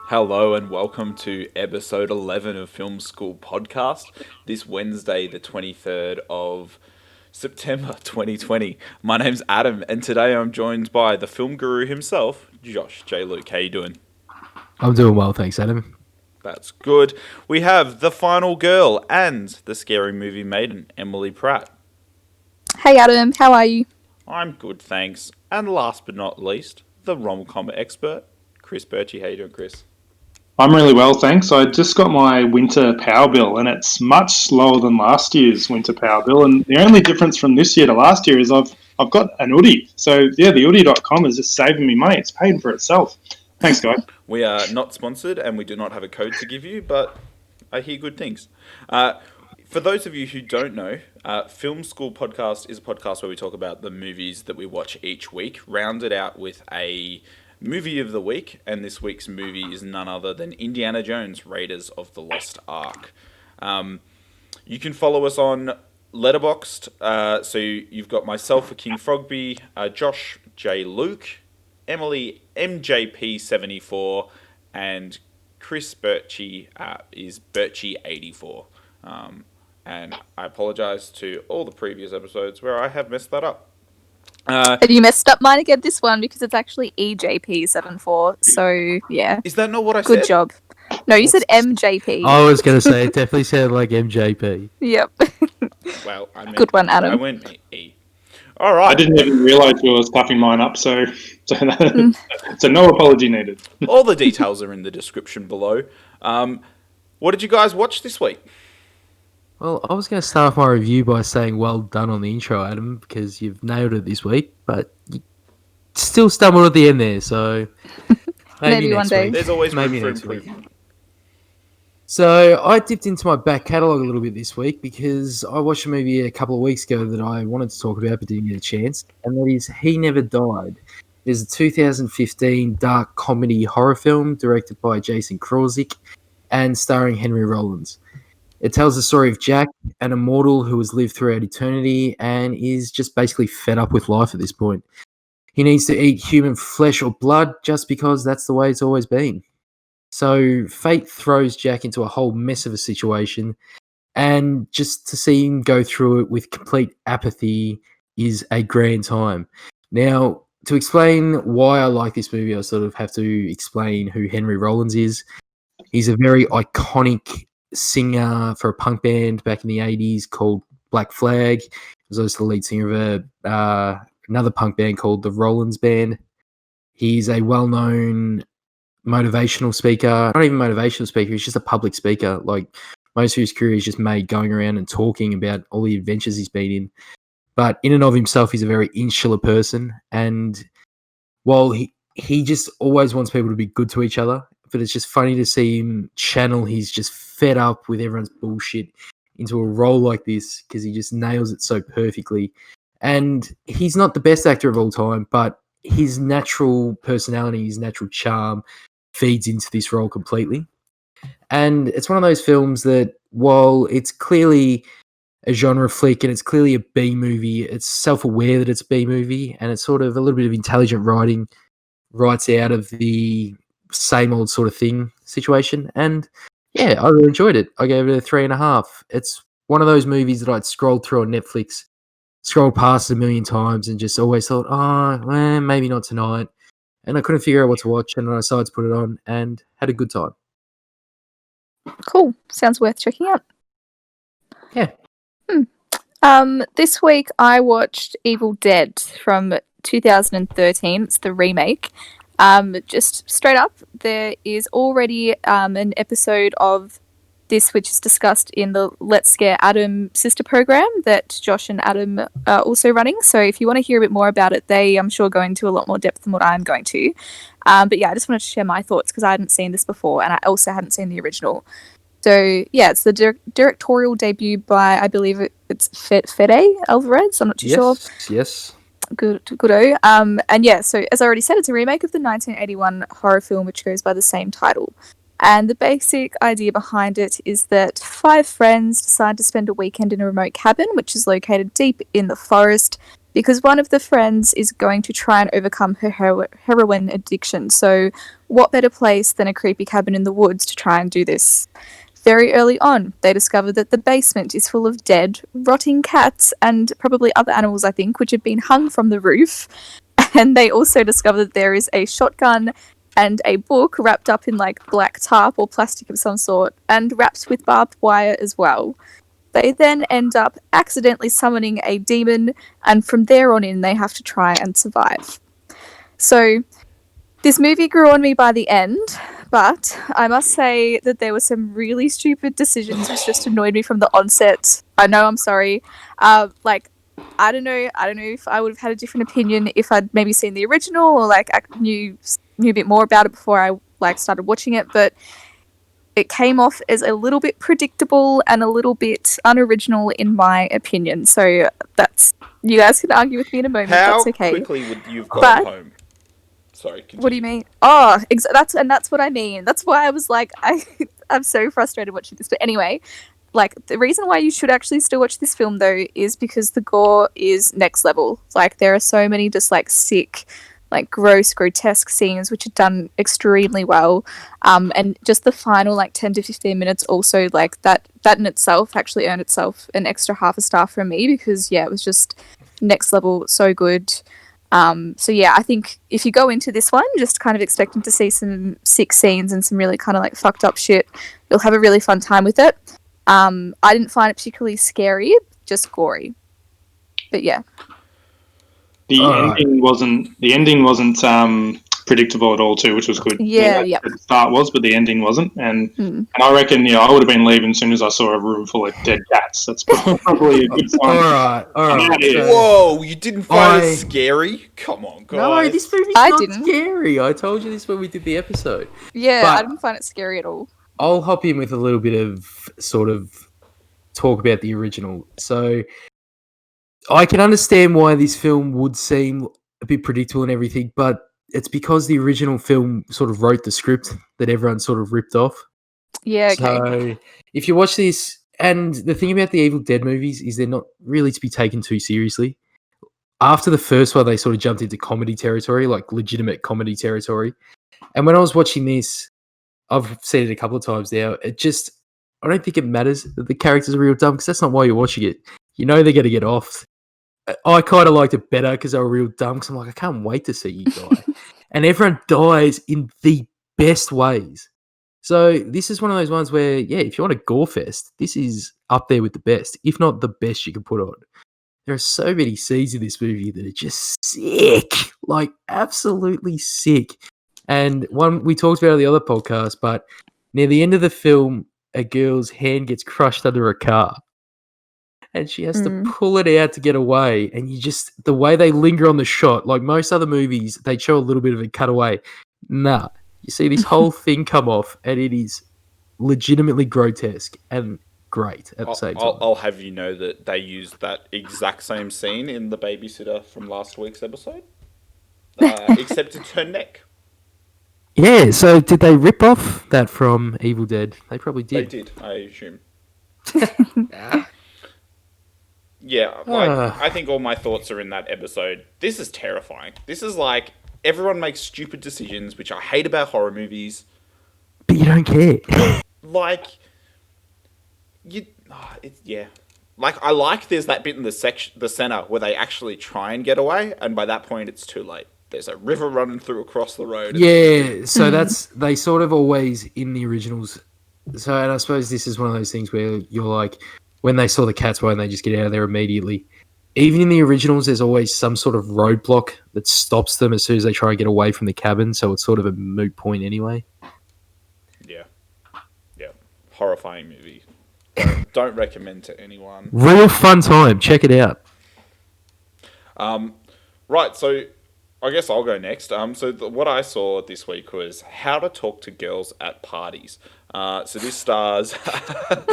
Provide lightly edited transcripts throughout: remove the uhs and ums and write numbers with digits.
Hello and welcome to episode 11 of Film School Podcast, this Wednesday, the 23rd of September 2020. My name's Adam, and today I'm joined by the film guru himself, Josh J. Luke. How you doing? I'm doing well, thanks, Adam. That's good. We have the final girl and the scary movie maiden, Emily Pratt. Hey Adam, how are you? I'm good, thanks. And last but not least, the rom-com expert, Kris Birchie. How you doing, Kris? I'm really well, thanks. I just got my winter power bill, and it's much slower than last year's winter power bill. And the only difference from this year to last year is I've got an Oodie. So yeah, the Oodie.com is just saving me money. It's paying for itself. Thanks, guys. We are not sponsored, and we do not have a code to give you, but I hear good things. For those of you who don't know, Film School Podcast is a podcast where we talk about the movies that we watch each week, rounded out with a movie of the week, and this week's movie is none other than Indiana Jones, Raiders of the Lost Ark. You can follow us on Letterboxd, so you've got myself, King Frogby, Josh J. Luke, Emily MJP74, and Kris Birchie is Birchie84. And I apologise to all the previous episodes where I have messed that up. And you messed up mine again this one because it's actually EJP74. So yeah. Is that not what I said? Good job. No, you said MJP. I was going to say, it definitely sounded like MJP. Yep. Well, I meant, good one, Adam. I went E. All right. I didn't even realise you were stuffing mine up, so no apology needed. All the details are in the description below. What did you guys watch this week? Well, I was going to start off my review by saying well done on the intro, Adam, because you've nailed it this week, but you still stumbled at the end there, so maybe one day. There's always room maybe for next week. improvement. So I dipped into my back catalogue a little bit this week because I watched a movie a couple of weeks ago that I wanted to talk about but didn't get a chance, and that is He Never Died. It is a 2015 dark comedy horror film directed by Jason Krozik and starring Henry Rollins. It tells the story of Jack, an immortal who has lived throughout eternity and is just basically fed up with life at this point. He needs to eat human flesh or blood just because that's the way it's always been. So fate throws Jack into a whole mess of a situation, and just to see him go through it with complete apathy is a grand time. Now, to explain why I like this movie, I sort of have to explain who Henry Rollins is. He's a very iconic singer for a punk band back in the 80s called Black Flag. He was also the lead singer of another punk band called the Rollins Band. He's a well-known motivational speaker. Not even motivational speaker, he's just a public speaker. Like, most of his career is just made going around and talking about all the adventures he's been in. But in and of himself, he's a very insular person. And while he just always wants people to be good to each other, but it's just funny to see him channel his just fed up with everyone's bullshit into a role like this because he just nails it so perfectly. And he's not the best actor of all time, but his natural personality, his natural charm feeds into this role completely. And it's one of those films that, while it's clearly a genre flick and it's clearly a B movie, it's self-aware that it's a B movie, and it's sort of a little bit of intelligent writing, writes out of the same old sort of thing situation. And yeah, I really enjoyed it. I gave it a 3.5. It's one of those movies that I'd scrolled through on Netflix, scrolled past it a million times, and just always thought, maybe not tonight. And I couldn't figure out what to watch, and I decided to put it on and had a good time. Cool. Sounds worth checking out. Yeah. This week I watched Evil Dead from 2013. It's the remake. Just straight up, there is already an episode of this which is discussed in the Let's Scare Adam sister program that Josh and Adam are also running. So if you want to hear a bit more about it, they, I'm sure, go into a lot more depth than what I'm going to. But yeah, I just wanted to share my thoughts because I hadn't seen this before and I also hadn't seen the original. So yeah, it's the directorial debut by, I believe it's Fede Alvarez. I'm not too sure. Yes. Goodo. And yeah, so as I already said, it's a remake of the 1981 horror film which goes by the same title. And the basic idea behind it is that 5 friends decide to spend a weekend in a remote cabin which is located deep in the forest. because one of the friends is going to try and overcome her heroin addiction. So, what better place than a creepy cabin in the woods to try and do this? Very early on, they discover that the basement is full of dead, rotting cats and probably other animals, I think, which have been hung from the roof. And they also discover that there is a shotgun and a book wrapped up in like black tarp or plastic of some sort and wrapped with barbed wire as well. They then end up accidentally summoning a demon, and from there on in, they have to try and survive. So, this movie grew on me by the end, but I must say that there were some really stupid decisions which just annoyed me from the onset. I know, I'm sorry. I don't know if I would have had a different opinion if I'd maybe seen the original or like I knew a bit more about it before I like started watching it, but it came off as a little bit predictable and a little bit unoriginal in my opinion. So that's, you guys can argue with me in a moment. How that's okay. quickly would you have gone home? Sorry, continue. What do you mean? Oh, that's what I mean. That's why I was like, I'm so frustrated watching this. But anyway, like the reason why you should actually still watch this film though is because the gore is next level. Like there are so many just like sick, like gross, grotesque scenes which are done extremely well. And just the final like 10 to 15 minutes also like that in itself actually earned itself an extra half a star from me because yeah, it was just next level, so good. So yeah, I think if you go into this one just kind of expecting to see some sick scenes and some really kind of like fucked up shit, you'll have a really fun time with it. I didn't find it particularly scary, just gory. But yeah. The ending wasn't predictable at all too, which was good. Yeah. The start was, but the ending wasn't. And I reckon, I would have been leaving as soon as I saw a room full of dead cats. That's probably a good sign. All right. Whoa, you didn't find it scary? Come on, guys. No, this movie's not scary. I told you this when we did the episode. Yeah, But I didn't find it scary at all. I'll hop in with a little bit of sort of talk about the original. So I can understand why this film would seem a bit predictable and everything, but it's because the original film sort of wrote the script that everyone sort of ripped off. Yeah, okay. So if you watch this, and the thing about the Evil Dead movies is they're not really to be taken too seriously. After the first one, they sort of jumped into comedy territory, like legitimate comedy territory. And when I was watching this, I've seen it a couple of times now. I don't think it matters that the characters are real dumb because that's not why you're watching it. You know they're going to get off. I kind of liked it better because they were real dumb because I'm like, I can't wait to see you die. And everyone dies in the best ways. So this is one of those ones where, yeah, if you want a gore fest, this is up there with the best, if not the best you can put on. There are so many scenes in this movie that are just sick, like absolutely sick. And one we talked about on the other podcast, but near the end of the film, a girl's hand gets crushed under a car. And she has to pull it out to get away. And the way they linger on the shot, like most other movies, they show a little bit of a cutaway. Nah, you see this whole thing come off, and it is legitimately grotesque and great at the same time. I'll have you know that they used that exact same scene in The Babysitter from last week's episode, except it's her neck. Yeah, so did they rip off that from Evil Dead? They probably did. They did, I assume. Yeah, I think all my thoughts are in that episode. This is terrifying. This is like, everyone makes stupid decisions, which I hate about horror movies. But you don't care. Like, Like, I like there's that bit in the center where they actually try and get away, and by that point it's too late. There's a river running through across the road. Yeah, so they sort of always, in the originals, so, and I suppose this is one of those things where you're like, when they saw the cats, why don't they just get out of there immediately? Even in the originals, there's always some sort of roadblock that stops them as soon as they try and get away from the cabin, so it's sort of a moot point anyway. Yeah. Horrifying movie. Don't recommend to anyone. Real fun time. Check it out. Right, so I guess I'll go next. What I saw this week was How to Talk to Girls at Parties. So this stars.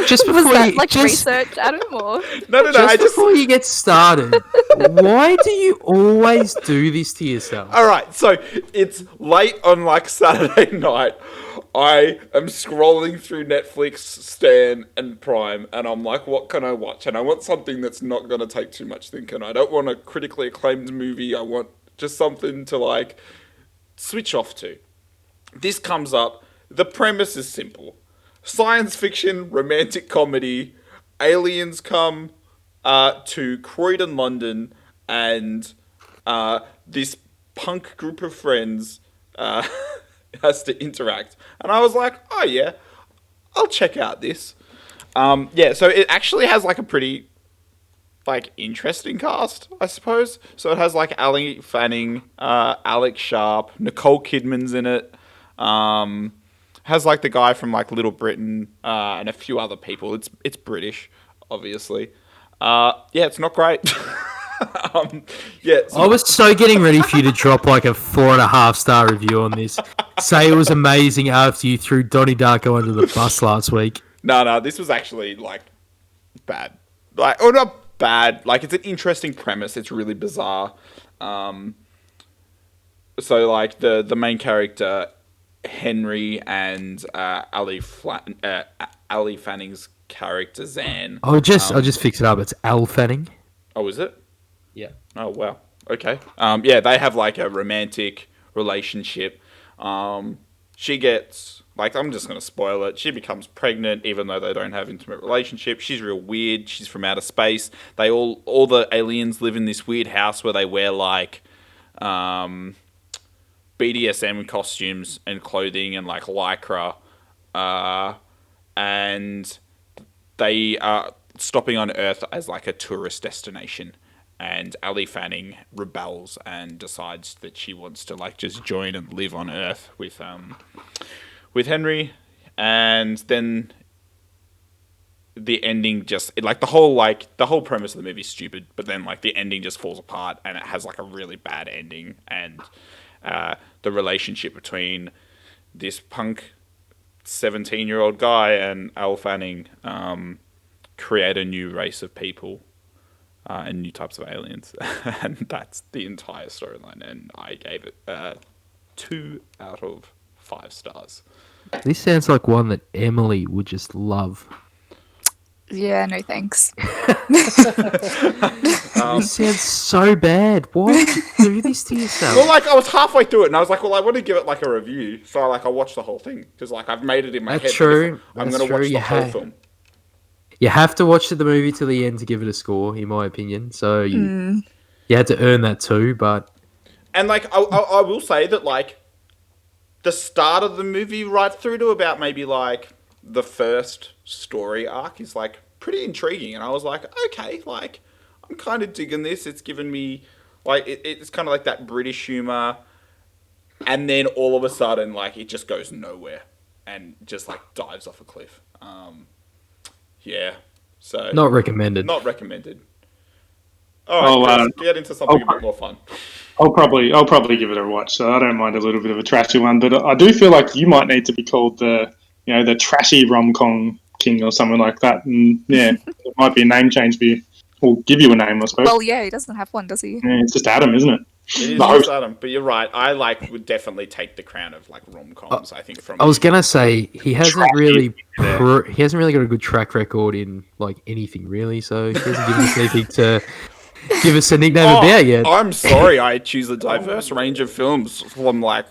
Just Was before that you like just, research, Adam? Or No. just before you get started, why do you always do this to yourself? All right, so it's late on like Saturday night. I am scrolling through Netflix, Stan, and Prime, and I'm like, what can I watch? And I want something that's not going to take too much thinking. I don't want a critically acclaimed movie. I want just something to like switch off to. This comes up. The premise is simple. Science fiction, romantic comedy. Aliens come to Croydon, London, and this punk group of friends has to interact. And I was like, oh yeah, I'll check out this. So it actually has like a pretty like interesting cast, I suppose. So it has like Ali Fanning, Alex Sharp, Nicole Kidman's in it. Has like the guy from like Little Britain and a few other people. It's British, obviously. It's not great. I was so getting ready for you to drop like a 4.5-star review on this. Say it was amazing after you threw Donnie Darko under the bus last week. No, this was actually like bad. Like, or not bad. Like, it's an interesting premise. It's really bizarre. So like the main character, Henry, and Ali Fanning's character Zan. I'll just fix it up. It's Al Fanning. Oh, is it? Yeah. Oh, wow. Okay. They have like a romantic relationship. She gets, like, I'm just going to spoil it. She becomes pregnant even though they don't have intimate relationship. She's real weird. She's from outer space. All the aliens live in this weird house where they wear like BDSM costumes and clothing and like lycra. And they are stopping on Earth as like a tourist destination. And Ali Fanning rebels and decides that she wants to like just join and live on Earth with Henry, and then the ending just like the whole premise of the movie is stupid, but then like the ending just falls apart and it has like a really bad ending, and the relationship between this punk 17-year-old guy and Al Fanning create a new race of people. And new types of aliens. And that's the entire storyline. And I gave it 2 out of 5 stars. This sounds like one that Emily would just love. yeah, no thanks. This sounds so bad. Why would you do this to yourself? Well, like, I was halfway through it, and I was like, well, I want to give it, like, a review. So, like, I watched the whole thing. Because, like, I've made it in my head. True. I'm going to watch the whole film. You have to watch the movie to the end to give it a score, in my opinion. So you had to earn that too, but... And, like, I will say that, like, the start of the movie right through to about maybe, like, the first story arc is, like, pretty intriguing. And I was like, okay, like, I'm kind of digging this. It's given me, like, it's kind of like that British humor. And then all of a sudden, like, it just goes nowhere and just, like, dives off a cliff. So Not recommended. Not recommended. All right, Kris, get into something a bit more fun. I'll probably give it a watch. So I don't mind a little bit of a trashy one, but I do feel like you might need to be called the trashy rom-com king or something like that. And yeah, it might be a name change for you. We'll give you a name, I suppose. Well, yeah, he doesn't have one, does he? Yeah, it's just Adam, isn't it? It is just Adam, but you're right. I would definitely take the crown of like rom-coms. I think from. I was gonna say he hasn't really got a good track record in like anything really. So he hasn't given us anything to give us a nickname about yet. I'm sorry, I choose a diverse range of films from like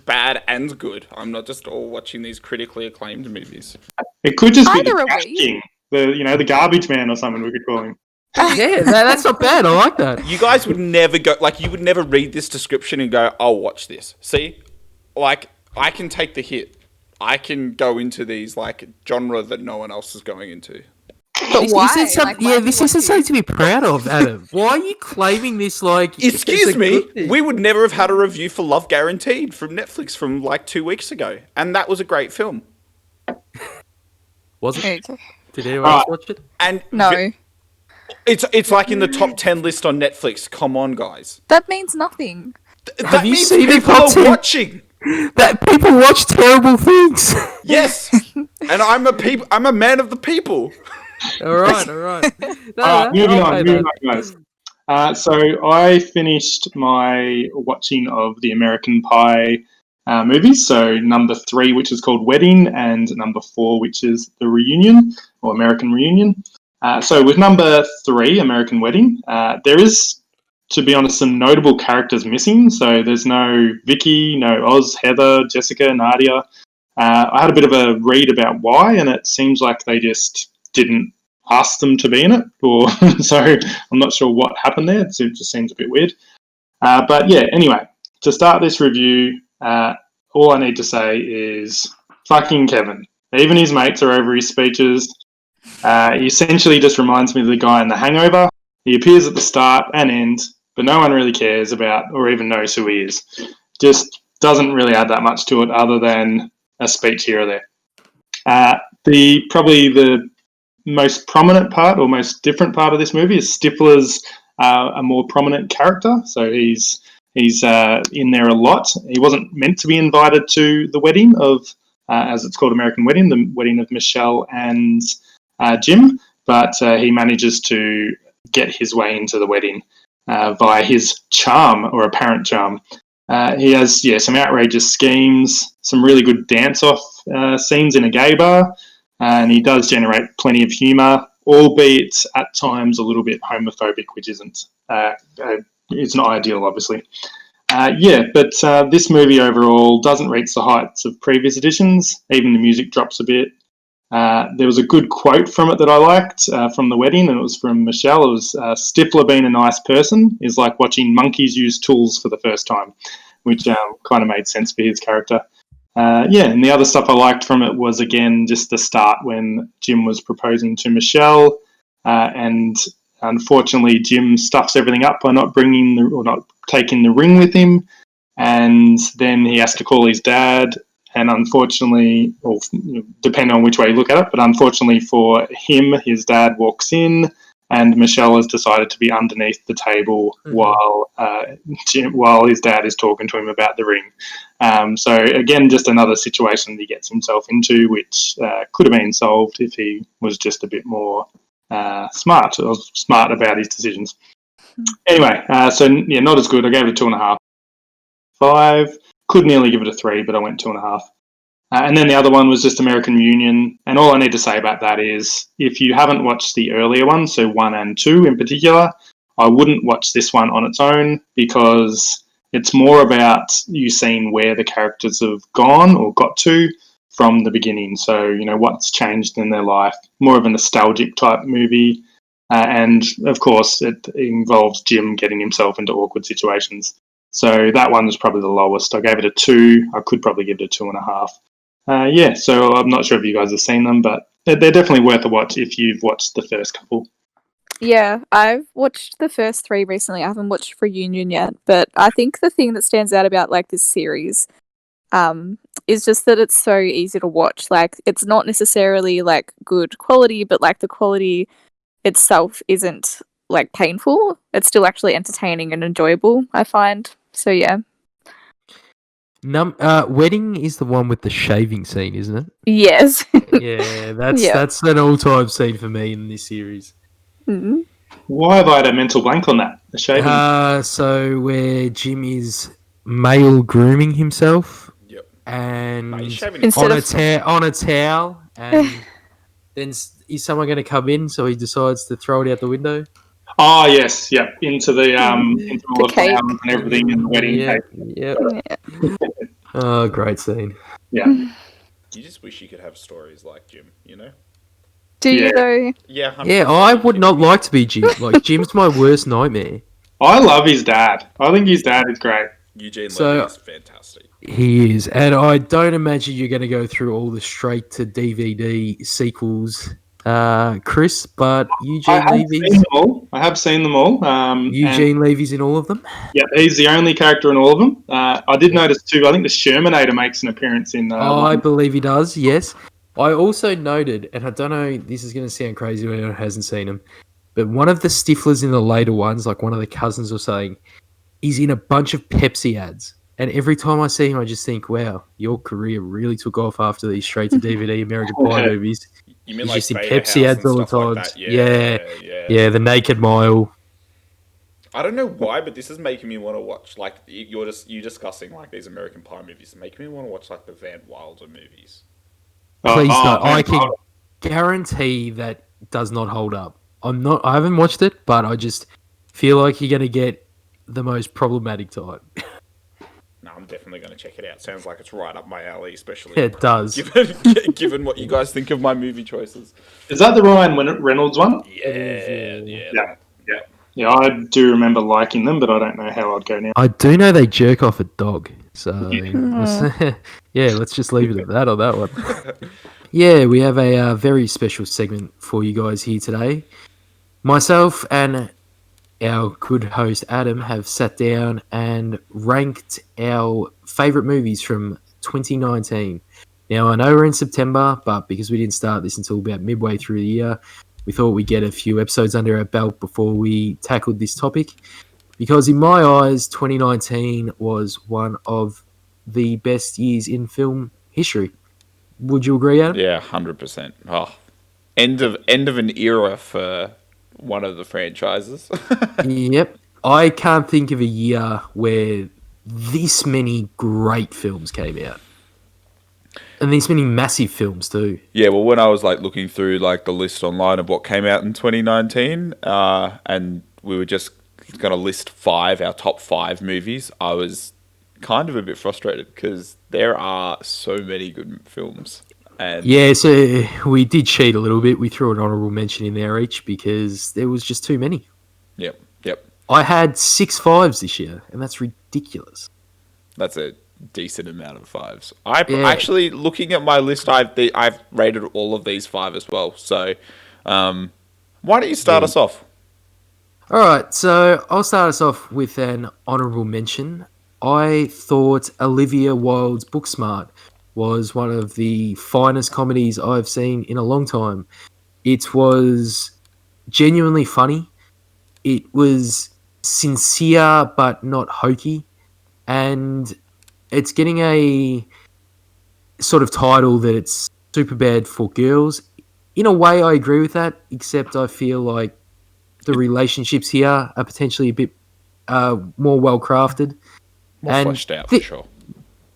bad and good. I'm not just all watching these critically acclaimed movies. It could just be Either the are trash we. king, the garbage man or something we could call him. Yeah, that's not bad. I like that. You guys would never go, like, you would never read this description and go, I'll watch this. See? Like, I can take the hit. I can go into these, like, genre that no one else is going into. But why? This isn't something to be proud of, Adam. Why are you claiming this, like... Excuse me, we would never have had a review for Love Guaranteed from Netflix from, like, 2 weeks ago. And that was a great film. Was it? Okay. Did anyone else watch it? And No. It's like in the top 10 list on Netflix. Come on, guys. That means nothing. That you means seen the people top are 10? watching. That people watch terrible things. Yes, and I'm a man of the people. all right. Moving on, guys. So I finished my watching of the American Pie movies. So number 3, which is called Wedding, and number 4, which is The Reunion or American Reunion. So with number 3, American Wedding, there is, to be honest, some notable characters missing. So there's no Vicky, no Oz, Heather, Jessica, Nadia. I had a bit of a read about why, and it seems like they just didn't ask them to be in it, or so I'm not sure what happened there. It just seems a bit weird. But yeah, anyway, to start this review, all I need to say is fucking Kevin. Even his mates are over his speeches. He essentially just reminds me of the guy in The Hangover. He appears at the start and end, but no one really cares about or even knows who he is. Just doesn't really add that much to it other than a speech here or there. Probably the most prominent part or most different part of this movie is Stifler's a more prominent character. So he's in there a lot. He wasn't meant to be invited to the wedding of, as it's called, American Wedding, the wedding of Michelle and Jim, but he manages to get his way into the wedding via his charm or apparent charm. He has some outrageous schemes, some really good dance-off scenes in a gay bar, and he does generate plenty of humour, albeit at times a little bit homophobic, which isn't it's not ideal, obviously. But this movie overall doesn't reach the heights of previous editions. Even the music drops a bit. There was a good quote from it that I liked from the wedding, and it was from Michelle. It was, Stifler being a nice person is like watching monkeys use tools for the first time, which kind of made sense for his character. And the other stuff I liked from it was, again, just the start when Jim was proposing to Michelle, and unfortunately Jim stuffs everything up by not taking the ring with him, and then he has to call his dad. And unfortunately, or depending on which way you look at it, but unfortunately for him, his dad walks in, and Michelle has decided to be underneath the table while his dad is talking to him about the ring. So again, just another situation that he gets himself into, which could have been solved if he was just a bit more smart about his decisions. Anyway, not as good. I gave it a 2.5. 5. Could nearly give it a 3, but I went 2.5. And then the other one was just American Reunion. And all I need to say about that is, if you haven't watched the earlier ones, so 1 and 2 in particular, I wouldn't watch this one on its own, because it's more about you seeing where the characters have gone or got to from the beginning. So, what's changed in their life. More of a nostalgic type movie. And, of course, it involves Jim getting himself into awkward situations. So that one was probably the lowest. I gave it a 2. I could probably give it a 2.5. So I'm not sure if you guys have seen them, but they're definitely worth a watch if you've watched the first couple. Yeah, I've watched the first 3 recently. I haven't watched Reunion yet, but I think the thing that stands out about this series is just that it's so easy to watch. It's not necessarily good quality, but the quality itself isn't painful. It's still actually entertaining and enjoyable, I find. So yeah. Wedding is the one with the shaving scene, isn't it? Yes. Yeah, that's an all-time scene for me in this series. Mm-hmm. Why have I had a mental blank on that? The shaving. So where Jim is male grooming himself. Yep. And on a towel, and then is someone going to come in? So he decides to throw it out the window. Oh yes, yep. Into the into all the flowers and everything in the wedding cake. Yeah. Oh, great scene. Yeah. You just wish you could have stories like Jim, Do you though? Yeah. 100%. Yeah, I would not like to be Jim. Jim's my worst nightmare. I love his dad. I think his dad is great. Eugene Levy is fantastic. He is, and I don't imagine you're going to go through all the straight to DVD sequels, Kris. But Eugene Levy's. I have seen them all. Eugene Levy's in all of them. Yeah, he's the only character in all of them. I did notice too. I think the Shermanator makes an appearance in. I believe he does. Yes. I also noted, and I don't know, this is going to sound crazy when anyone hasn't seen him. but one of the Stiflers in the later ones, like one of the cousins or something, is in a bunch of Pepsi ads. And every time I see him, I just think, wow, your career really took off after these straight-to-DVD American Pie movies. You mean He's like just in Beta Pepsi House ads and all the stuff like time. that? Yeah, The Naked Mile. I don't know why, but this is making me want to watch like you discussing like these American Pie movies, it's making me want to watch like the Van Wilder movies. Please don't. I man. can guarantee that does not hold up. I haven't watched it, but I just feel like you're gonna get the most problematic time. No, I'm definitely going to check it out. Sounds like it's right up my alley, especially It does. given what you guys think of my movie choices. Is that the Ryan Reynolds one? Yeah. Yeah, I do remember liking them, but I don't know how I'd go now. I do know they jerk off a dog, so let's just leave it at that on that one. Yeah, we have a very special segment for you guys here today. Myself and our good host Adam have sat down and ranked our favourite movies from 2019. Now, I know we're in September, but because we didn't start this until about midway through the year, we thought we'd get a few episodes under our belt before we tackled this topic. Because in my eyes, 2019 was one of the best years in film history. Would you agree, Adam? Yeah, 100%. Oh, end of an era for one of the franchises. Yep. I can't think of a year where this many great films came out. And these many massive films too. Yeah, well, when I was like looking through like the list online of what came out in 2019, and we were just going to list our top 5 movies, I was kind of a bit frustrated because there are so many good films. And yeah, so we did cheat a little bit. We threw an honourable mention in there each because there was just too many. Yep. I had 6 5s this year, and that's ridiculous. That's a decent amount of 5s. Actually, looking at my list, I've rated all of these 5 as well. So, why don't you start us off? All right, so I'll start us off with an honourable mention. I thought Olivia Wilde's Booksmart was one of the finest comedies I've seen in a long time. It was genuinely funny. It was sincere but not hokey. And it's getting a sort of title that it's super bad for girls. In a way, I agree with that, except I feel like the relationships here are potentially a bit more well-crafted. More fleshed out, for sure.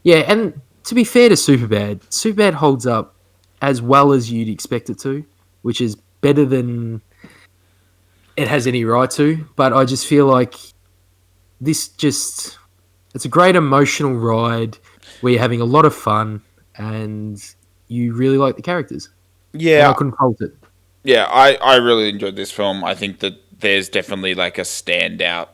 Yeah, and to be fair to Superbad holds up as well as you'd expect it to, which is better than it has any right to. But I just feel like it's a great emotional ride where you're having a lot of fun and you really like the characters. Yeah. And I couldn't fault it. Yeah, I really enjoyed this film. I think that there's definitely like a standout,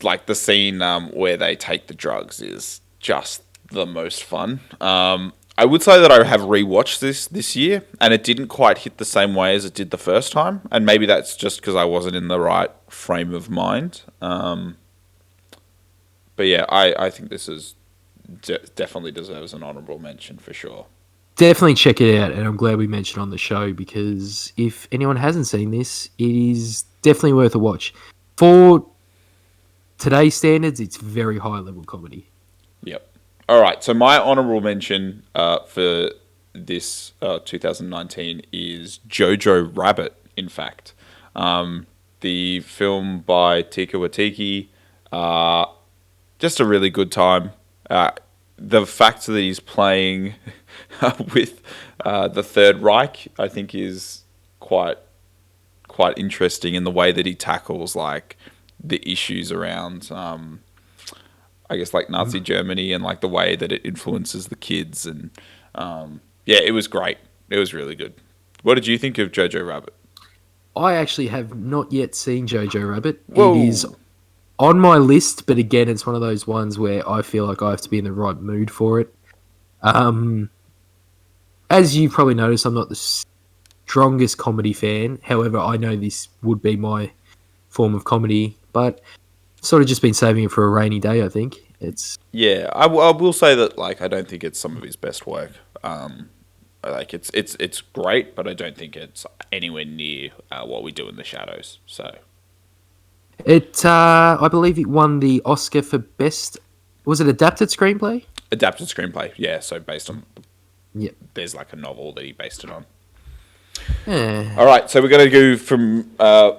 like the scene where they take the drugs is just the most fun. I would say that I have rewatched this year, and it didn't quite hit the same way as it did the first time, and maybe that's just because I wasn't in the right frame of mind. But yeah, I think this is definitely deserves an honourable mention for sure. Definitely check it out, and I'm glad we mentioned on the show because if anyone hasn't seen this, it is definitely worth a watch. For today's standards, it's very high-level comedy. Yep. All right, so my honourable mention for this 2019 is Jojo Rabbit, in fact. The film by Taika Waititi, just a really good time. The fact that he's playing with the Third Reich, I think, is quite interesting in the way that he tackles like the issues around, I guess, like Nazi Germany and like the way that it influences the kids. And yeah, it was great. It was really good. What did you think of Jojo Rabbit? I actually have not yet seen Jojo Rabbit. Whoa. It is on my list, but again, it's one of those ones where I feel like I have to be in the right mood for it. As you probably noticed, I'm not the strongest comedy fan. However, I know this would be my form of comedy, but sort of just been saving it for a rainy day, I think. Yeah, I will say that like I don't think it's some of his best work. Like it's great, but I don't think it's anywhere near What We Do in the Shadows. So I believe it won the Oscar for best. Was it adapted screenplay? adapted screenplay, yeah. So based on, Yeah. there's like a novel that he based it on. Yeah. All right, so we're going to go from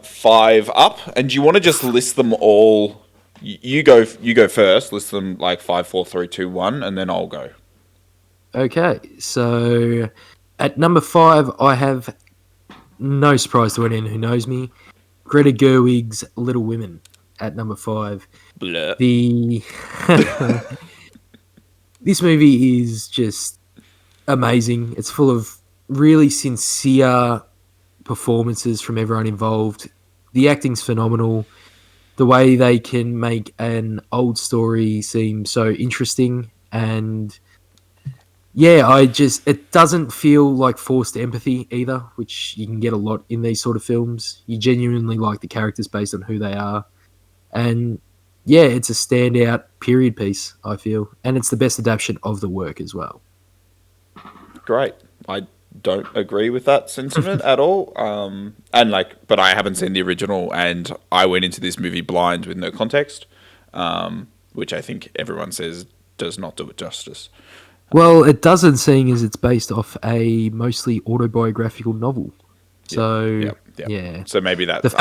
5 up, and do you want to just list them all? You go first. List them like 5, 4, 3, 2, 1, and then I'll go. Okay, so at number 5, I have no surprise to anyone who knows me. Greta Gerwig's Little Women at number 5. Blah. The This movie is just amazing. It's full of really sincere performances from everyone involved. The acting's phenomenal. The way they can make an old story seem so interesting, and yeah, it doesn't feel like forced empathy either, which you can get a lot in these sort of films. You genuinely like the characters based on who they are. And yeah, it's a standout period piece, I feel. And it's the best adaptation of the work as well. Great. I don't agree with that sentiment at all. But I haven't seen the original, and I went into this movie blind with no context, which I think everyone says does not do it justice. Well, it doesn't, seeing as it's based off a mostly autobiographical novel. So, yeah. So maybe that's...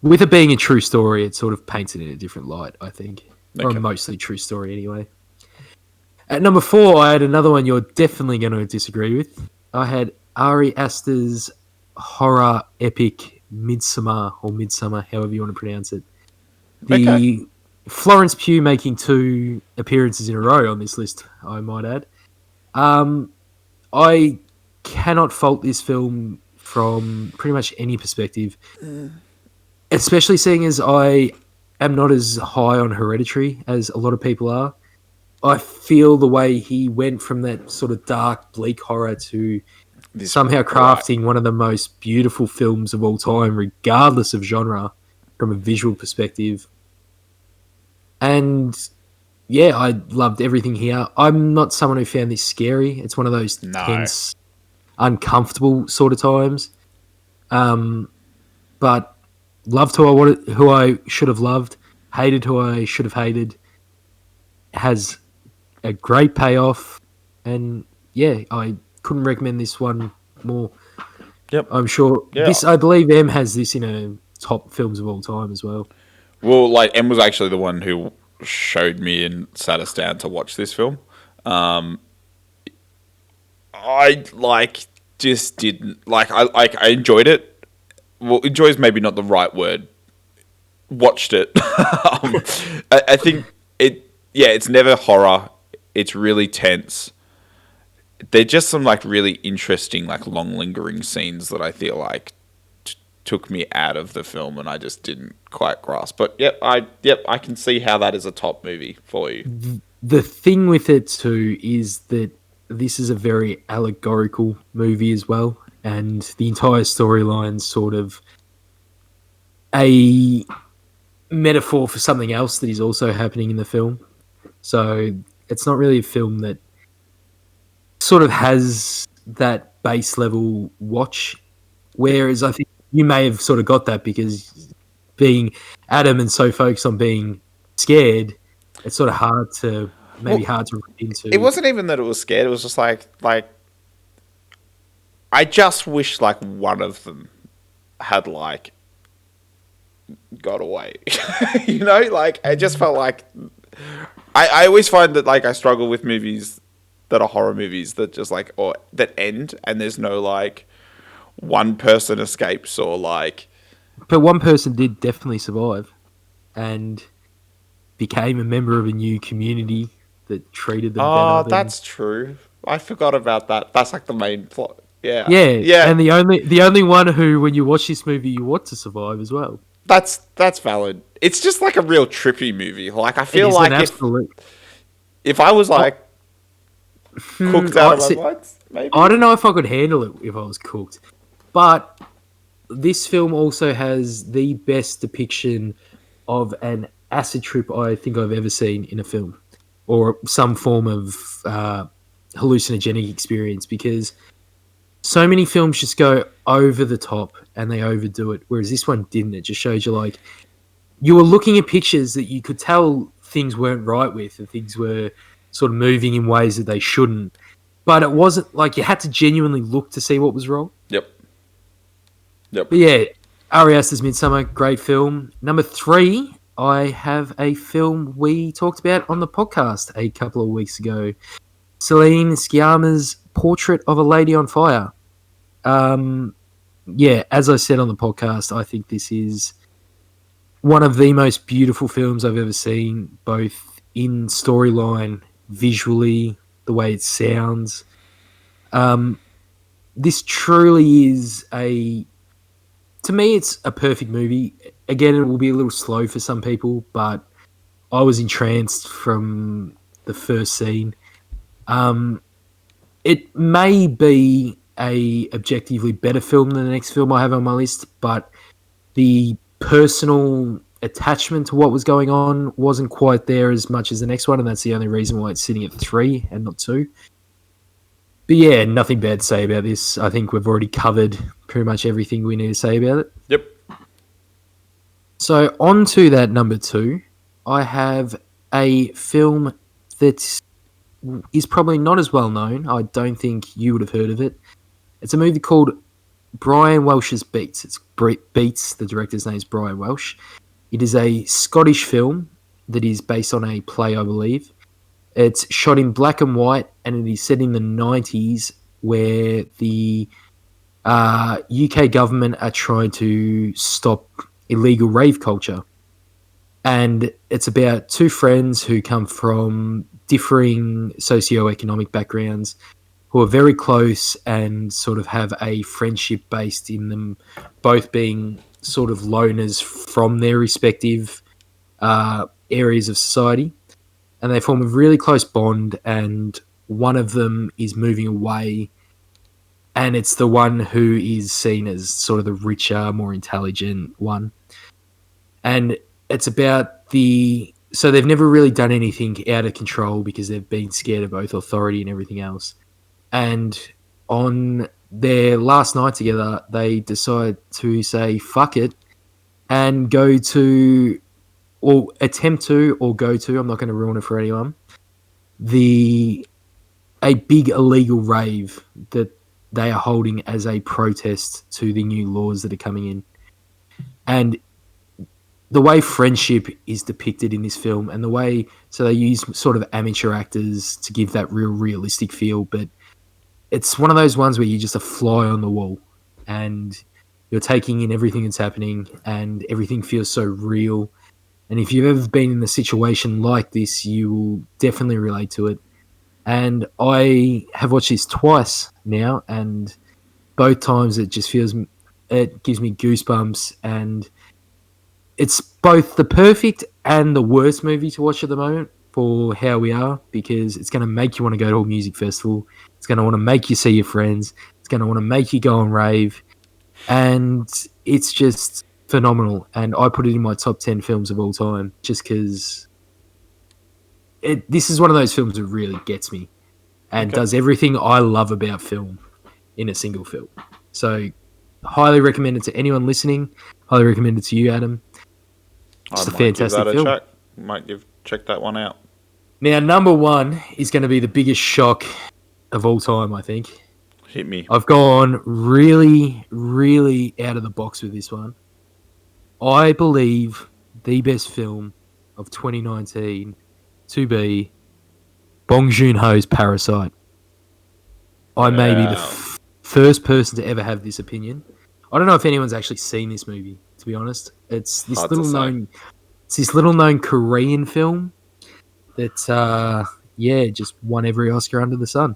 with it being a true story, it sort of paints it in a different light, I think. Or Okay. a mostly true story, anyway. At number 4, I had another one you're definitely going to disagree with. I had Ari Aster's horror epic Midsummer, however you want to pronounce it. The Florence Pugh making 2 appearances in a row on this list, I might add. I cannot fault this film from pretty much any perspective, especially seeing as I am not as high on Hereditary as a lot of people are. I feel the way he went from that sort of dark, bleak horror to somehow crafting one of the most beautiful films of all time, regardless of genre, from a visual perspective. And yeah, I loved everything here. I'm not someone who found this scary. It's one of those tense, uncomfortable sort of times. But loved who I should have loved, hated who I should have hated. Has a great payoff, and yeah, I couldn't recommend this one more. Yep. I'm sure I believe M has this in her top films of all time as well. Well, like, Em was actually the one who showed me and sat us down to watch this film. I just didn't I enjoyed it. Well, enjoy is maybe not the right word. Watched it. I think it's never horror. It's really tense. They're just some like really interesting, like long lingering scenes that I feel like took me out of the film, and I just didn't quite grasp. But I can see how that is a top movie for you. The thing with it too is that this is a very allegorical movie as well, and the entire storyline's sort of a metaphor for something else that is also happening in the film. So it's not really a film that sort of has that base level watch, whereas I think you may have sort of got that because being Adam and so focused on being scared, it's sort of hard to read into. It wasn't even that it was scared. It was just like I just wish like one of them had like got away. You know, like I just felt like I always find that like I struggle with movies that are horror movies that just like or that end and there's no like one person escapes or like. But one person did definitely survive and became a member of a new community that treated them better. Oh, that's true. I forgot about that. That's like the main plot. Yeah. Yeah. And the only one who, when you watch this movie, you want to survive as well. That's valid. It's just like a real trippy movie. Like I feel like if I was like cooked out of my mind, maybe. I don't know if I could handle it if I was cooked. But this film also has the best depiction of an acid trip I think I've ever seen in a film, or some form of hallucinogenic experience, because so many films just go over the top and they overdo it, whereas this one didn't. It just showed you, like, you were looking at pictures that you could tell things weren't right with, and things were sort of moving in ways that they shouldn't. But it wasn't like you had to genuinely look to see what was wrong. Yep. But yeah, Ari Aster's Midsummer, great film. Number 3, I have a film we talked about on the podcast a couple of weeks ago. Celine Sciamma's Portrait of a Lady on Fire. Yeah, as I said on the podcast, I think this is one of the most beautiful films I've ever seen, both in storyline, visually, the way it sounds. This truly is to me, it's a perfect movie. Again, it will be a little slow for some people, but I was entranced from the first scene. It may be a objectively better film than the next film I have on my list, but the personal attachment to what was going on wasn't quite there as much as the next one, and that's the only reason why it's sitting at 3 and not 2. But yeah, nothing bad to say about this. I think we've already covered pretty much everything we need to say about it. Yep. So on to that number 2, I have a film that is probably not as well known. I don't think you would have heard of it. It's a movie called Brian Welsh's Beats. It's Beats. The director's name is Brian Welsh. It is a Scottish film that is based on a play, I believe. It's shot in black and white, and it is set in the 90s, where the UK government are trying to stop illegal rave culture. And it's about 2 friends who come from differing socioeconomic backgrounds, who are very close and sort of have a friendship based in them both being sort of loners from their respective areas of society. And they form a really close bond, and one of them is moving away, and it's the one who is seen as sort of the richer, more intelligent one. And it's about so they've never really done anything out of control because they've been scared of both authority and everything else. And on their last night together, they decide to say, fuck it, and go to, or attempt to, or go to, I'm not going to ruin it for anyone, a big illegal rave that they are holding as a protest to the new laws that are coming in. And the way friendship is depicted in this film, and the way, so they use sort of amateur actors to give that real realistic feel, but it's one of those ones where you're just a fly on the wall and you're taking in everything that's happening, and everything feels so real. And if you've ever been in a situation like this, you will definitely relate to it. And I have watched this twice now, and both times it gives me goosebumps, and it's both the perfect and the worst movie to watch at the moment for how we are, because it's going to make you want to go to a music festival. It's going to want to make you see your friends. It's going to want to make you go and rave. And it's just phenomenal. And I put it in my top 10 films of all time just because this is one of those films that really gets me and does everything I love about film in a single film. So highly recommend it to anyone listening. Highly recommend it to you, Adam. Just a fantastic film. Might check that one out. Now, number 1 is going to be the biggest shock of all time, I think. Hit me. I've gone really, really out of the box with this one. I believe the best film of 2019 to be Bong Joon-ho's Parasite. I may be the first person to ever have this opinion. I don't know if anyone's actually seen this movie, to be honest. It's this little known Korean film that just won every Oscar under the sun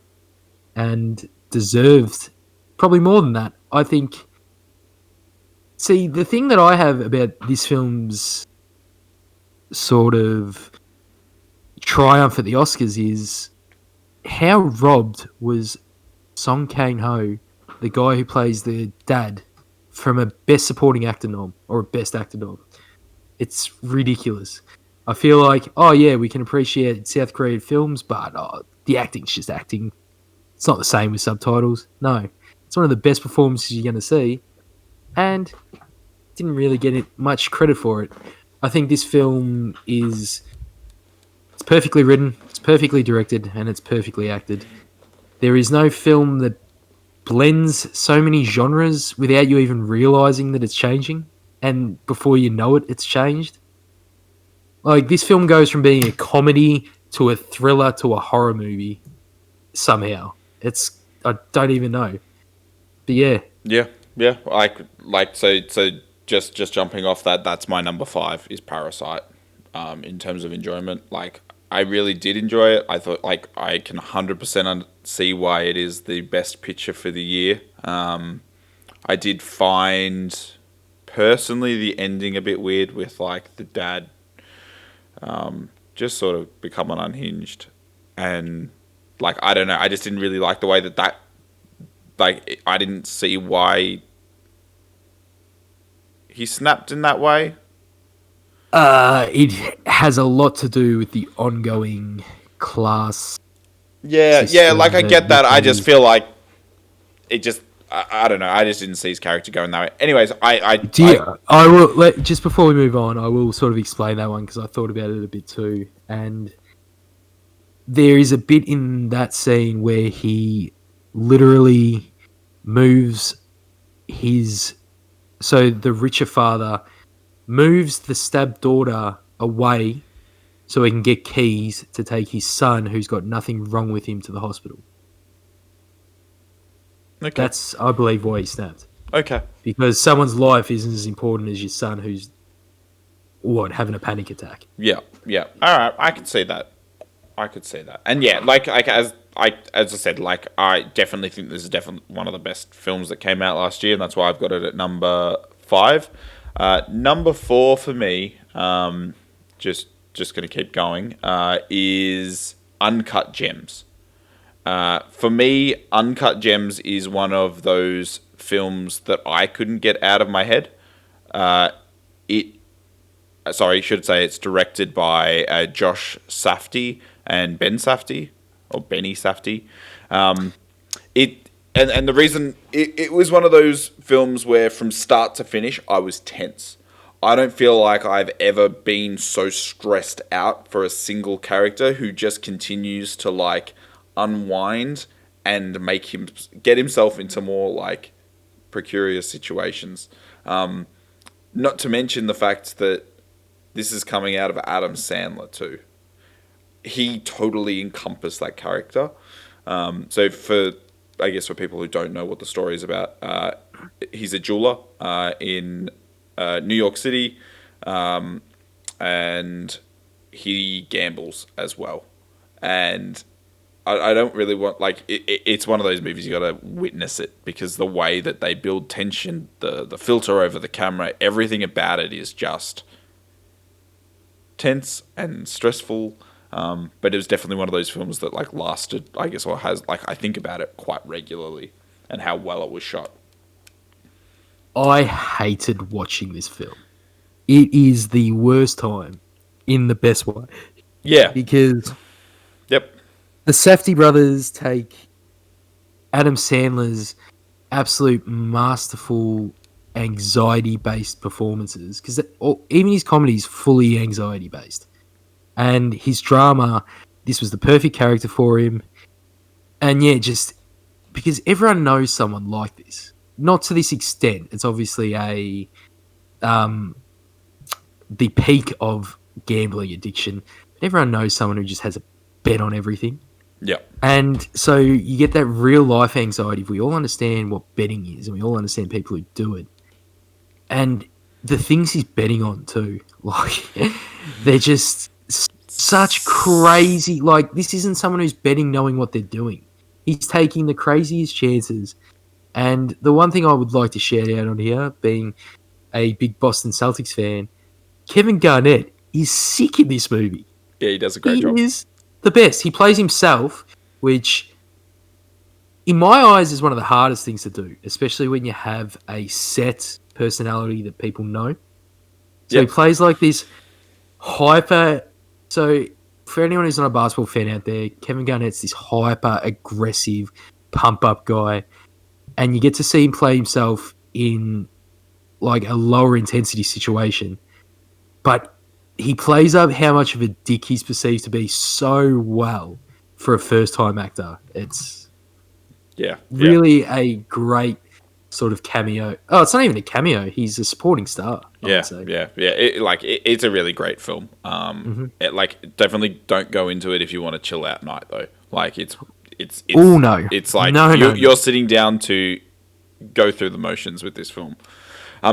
and deserved probably more than that. I think. See, the thing that I have about this film's sort of triumph at the Oscars is how robbed was Song Kang-ho, the guy who plays the dad, from a Best Supporting Actor nom or a Best Actor nom. It's ridiculous. I feel like, we can appreciate South Korean films, but the acting's just acting. It's not the same with subtitles. No. It's one of the best performances you're going to see. And didn't really get much credit for it. I think this film is... It's perfectly written, it's perfectly directed, and it's perfectly acted. There is no film that blends so many genres without you even realizing that it's changing, and before you know it, it's changed. Like, this film goes from being a comedy to a thriller to a horror movie somehow. I don't even know. But yeah. Yeah. So just jumping off that, that's my number 5 is Parasite. In terms of enjoyment, like, I really did enjoy it. I thought, like, I can 100% see why it is the best picture for the year. I did find personally the ending a bit weird with, like, the dad just sort of becoming unhinged, and, like, I don't know, I just didn't really like the way that like, I didn't see why he snapped in that way. It has a lot to do with the ongoing class. Yeah, like, I get that. I just feel like it just, I don't know. I just didn't see his character going that way. Anyways, I will just before we move on, I will sort of explain that one because I thought about it a bit too. And there is a bit in that scene where he literally moves the richer father moves the stabbed daughter away so he can get keys to take his son, who's got nothing wrong with him, to the hospital. Okay. That's, I believe, why he snapped. Okay. Because someone's life isn't as important as your son who's, having a panic attack. Yeah. All right, I could see that. And yeah, like as I said, like, I definitely think this is definitely one of the best films that came out last year, and that's why I've got it at number 5. Number 4 for me, just going to keep going, is Uncut Gems. For me, Uncut Gems is one of those films that I couldn't get out of my head. It's directed by Josh Safdie and Ben Safdie, or Benny Safdie. And the reason it was one of those films where from start to finish I was tense. I don't feel like I've ever been so stressed out for a single character who just continues to, like, unwind and make him get himself into more, like, precarious situations. Not to mention the fact that this is coming out of Adam Sandler too. He totally encompassed that character. So for people who don't know what the story is about, he's a jeweler in New York City, and he gambles as well. And I don't really want, like, it's one of those movies you got to witness it, because the way that they build tension, the filter over the camera, everything about it is just tense and stressful. But it was definitely one of those films that, like, lasted, I guess, or has, like, I think about it quite regularly and how well it was shot. I hated watching this film. It is the worst time in the best way. Yeah. Because yep. The Safdie brothers take Adam Sandler's absolute masterful anxiety-based performances, because even his comedy is fully anxiety-based. And his drama, this was the perfect character for him. And yeah, just because everyone knows someone like this. Not to this extent. It's obviously the peak of gambling addiction. But everyone knows someone who just has a bet on everything. Yeah. And so you get that real life anxiety. We all understand what betting is, and we all understand people who do it. And the things he's betting on too, like, they're just such crazy. Like, this isn't someone who's betting knowing what they're doing. He's taking the craziest chances. And the one thing I would like to shout out on here, being a big Boston Celtics fan, Kevin Garnett is sick in this movie. Yeah, he does a great job. He is the best. He plays himself, which, in my eyes, is one of the hardest things to do, especially when you have a set personality that people know. So He plays like this hyper. So for anyone who's not a basketball fan out there, Kevin Garnett's this hyper aggressive pump up guy, and you get to see him play himself in like a lower intensity situation, but he plays up how much of a dick he's perceived to be so well for a first time actor. It's really a great sort of cameo. Oh, it's not even a cameo. He's a supporting star. It's a really great film. Definitely don't go into it if you want a chill out night though. Like it's oh no, it's like you're sitting down to go through the motions with this film.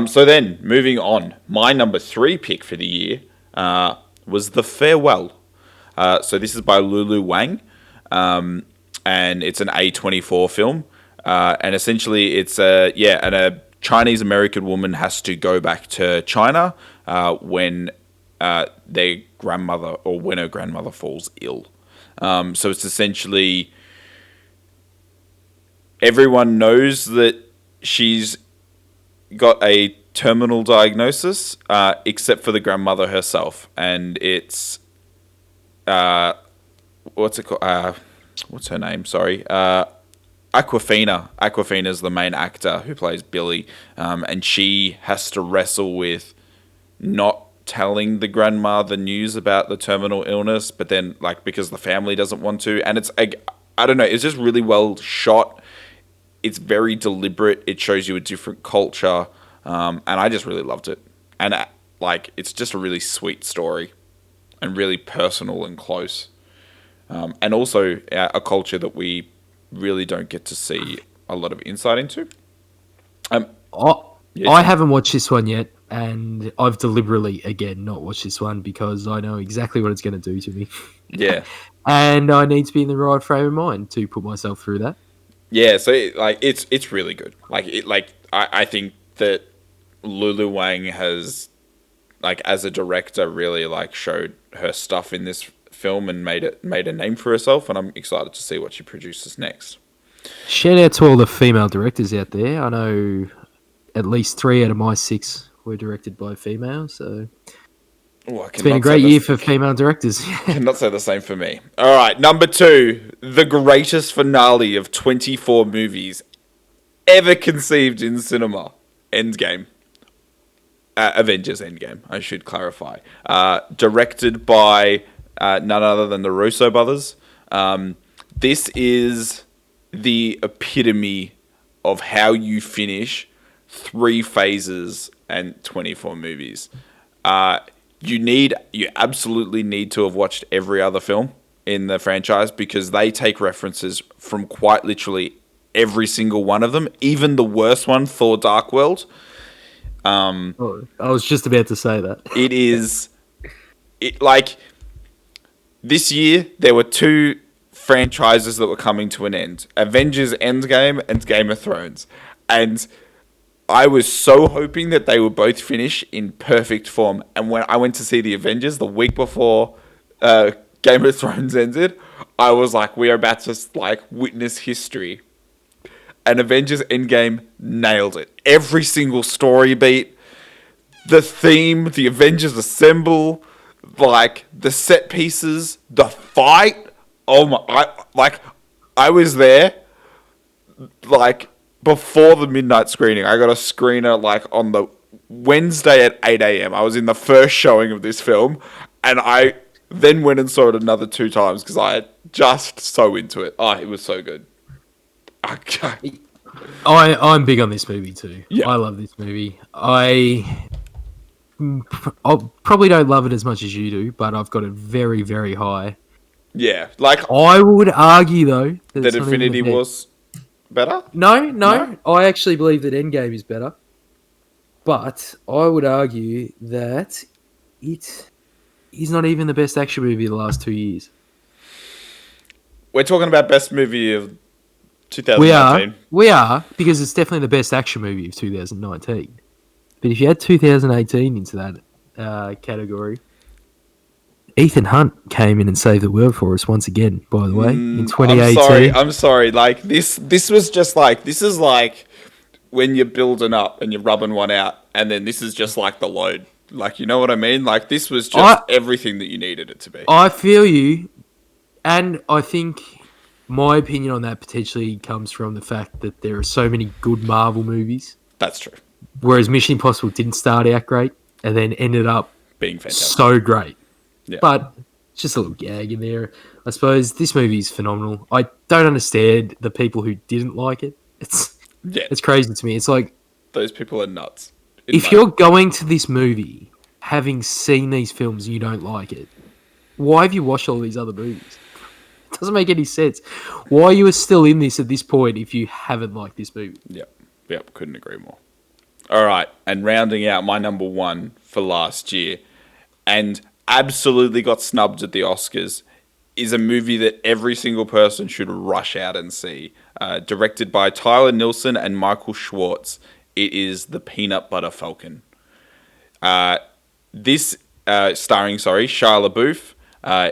So then moving on, my number 3 pick for the year was The Farewell. So this is by Lulu Wang, and it's an A24 film. And essentially, it's a Chinese American woman has to go back to China when their grandmother or when her grandmother falls ill. So it's essentially everyone knows that she's got a terminal diagnosis, except for the grandmother herself, and it's what's it called? What's her name? Sorry. Aquafina. Aquafina is the main actor who plays Billy, and she has to wrestle with not telling the grandma the news about the terminal illness, but then because the family doesn't want to, and it's I don't know, it's just really well shot. It's very deliberate. It shows you a different culture, and I just really loved it. And it's just a really sweet story, and really personal and close, and also a culture that we really don't get to see a lot of insight into. I haven't watched this one yet, and I've deliberately, again, not watched this one because I know exactly what it's going to do to me. Yeah. And I need to be in the right frame of mind to put myself through that. Yeah, so it's really good. I think that Lulu Wang has, as a director, really showed her stuff in this film and made a name for herself, and I'm excited to see what she produces next. Shout out to all the female directors out there. I know at least 3 out of my 6 were directed by females, so it's been a great year for female directors. Cannot say the same for me. All right, number 2, the greatest finale of 24 movies ever conceived in cinema, Endgame. Avengers Endgame, I should clarify. Directed by none other than the Russo brothers. This is the epitome of how you finish 3 phases and 24 movies. You absolutely need to have watched every other film in the franchise because they take references from quite literally every single one of them, even the worst one, Thor: Dark World. I was just about to say that. This year, there were 2 franchises that were coming to an end. Avengers Endgame and Game of Thrones. And I was so hoping that they would both finish in perfect form. And when I went to see the Avengers the week before Game of Thrones ended, I was like, we are about to witness history. And Avengers Endgame nailed it. Every single story beat, the theme, the Avengers Assemble, the set pieces, the fight. Oh my! I was there, before the midnight screening. I got a screener on the Wednesday at 8 a.m. I was in the first showing of this film, and I then went and saw it another 2 times because I just so into it. Oh, it was so good. I'm big on this movie too. Yeah. I love this movie. I probably don't love it as much as you do, but I've got it very, very high. Yeah, I would argue though that Infinity War's better. No, I actually believe that Endgame is better, but I would argue that it is not even the best action movie of the last 2 years. We're talking about best movie of 2019. We are, because it's definitely the best action movie of 2019. But if you add 2018 into that category, Ethan Hunt came in and saved the world for us once again, by the way, in 2018. I'm sorry. This was just this is when you're building up and you're rubbing one out, and then this is just the load. Like, you know what I mean? Like, this was just everything that you needed it to be. I feel you, and I think my opinion on that potentially comes from the fact that there are so many good Marvel movies. That's true. Whereas Mission Impossible didn't start out great and then ended up Being fantastic. so great. Yeah. But it's just a little gag in there. I suppose this movie is phenomenal. I don't understand the people who didn't like it. It's crazy to me. It's like, those people are nuts. If you're going to this movie having seen these films and you don't like it, why have you watched all these other movies? It doesn't make any sense. Why are you still in this at this point if you haven't liked this movie? Yep, couldn't agree more. All right, and rounding out my number one for last year, and absolutely got snubbed at the Oscars, is a movie that every single person should rush out and see. Directed by Tyler Nilsson and Michael Schwartz. It is The Peanut Butter Falcon. This starring Shia LaBeouf.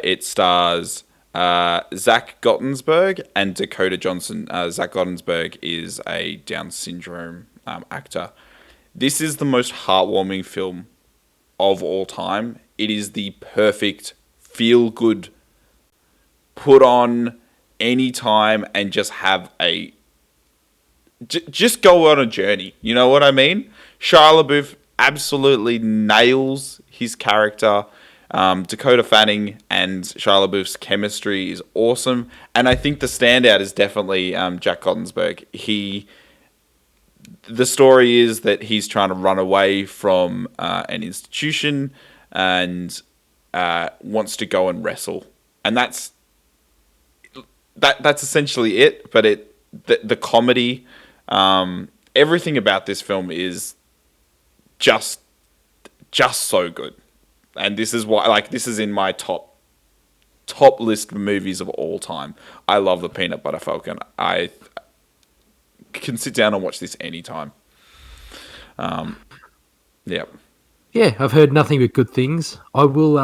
It stars Zach Gottensberg and Dakota Johnson. Zach Gottensberg is a Down syndrome actor. This is the most heartwarming film of all time. It is the perfect feel-good, put on anytime and just have a... just go on a journey. You know what I mean? Shia LaBeouf absolutely nails his character. Dakota Fanning and Shia LaBeouf's chemistry is awesome. And I think the standout is definitely Jack Gottensberg. The story is that he's trying to run away from an institution and wants to go and wrestle. And that's essentially it. But the comedy, everything about this film is just so good. And this is why, this is in my top list of movies of all time. I love The Peanut Butter Falcon. I can sit down and watch this anytime. Yeah. Yeah, I've heard nothing but good things. I will